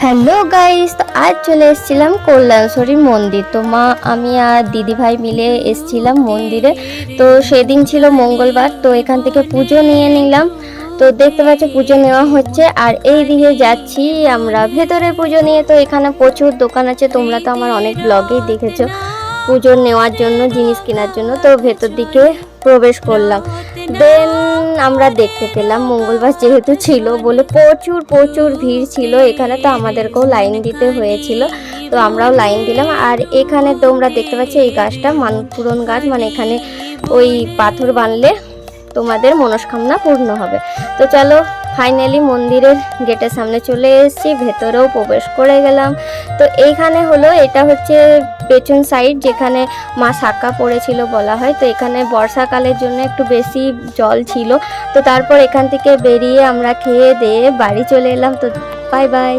Hello guys, তো আজ চলে এসেছিলাম কল্যাণেশ্বরী মন্দির। তো মা, আমি আর দিদি ভাই মিলে এসেছিলাম মন্দিরে। তো সেদিন ছিল মঙ্গলবার, তো এখান থেকে পুজো নিয়ে নিলাম। তো দেখতে পাচ্ছ পুজো নেওয়া হচ্ছে, আর এই দিকে যাচ্ছি আমরা ভেতরে পুজো নিয়ে। তো এখানে প্রচুর দোকান আছে, তোমরা তো আমার অনেক ব্লগেই দেখেছো পুজো নেওয়ার জন্য, জিনিস কেনার জন্য। তো ভেতর দিকে প্রবেশ করলাম। দেন আমরা দেখতে পেলাম মঙ্গলবার যেহেতু ছিল বলে প্রচুর প্রচুর ভিড় ছিল এখানে। তো আমাদেরকেও লাইন দিতে হয়েছিল, তো আমরাও লাইন দিলাম। আর এখানে তোমরা দেখতে পাচ্ছ এই গাছটা মানপূরণ গাছ, মানে এখানে ওই পাথর বানলে তোমাদের মনস্কামনা পূর্ণ হবে। তো চলো, ফাইনালি মন্দিরের গেটের সামনে চলে এসেছি, ভেতরেও প্রবেশ করে গেলাম। তো এইখানে হলো, এটা হচ্ছে পেছন সাইড যেখানে মা শাক্কা পড়েছিল বলা হয়। তো এখানে বর্ষাকালের জন্য একটু বেশি জল ছিল। তো তারপর এখান থেকে বেরিয়ে আমরা খেয়ে দিয়ে বাড়ি চলে এলাম। তো বাই বাই।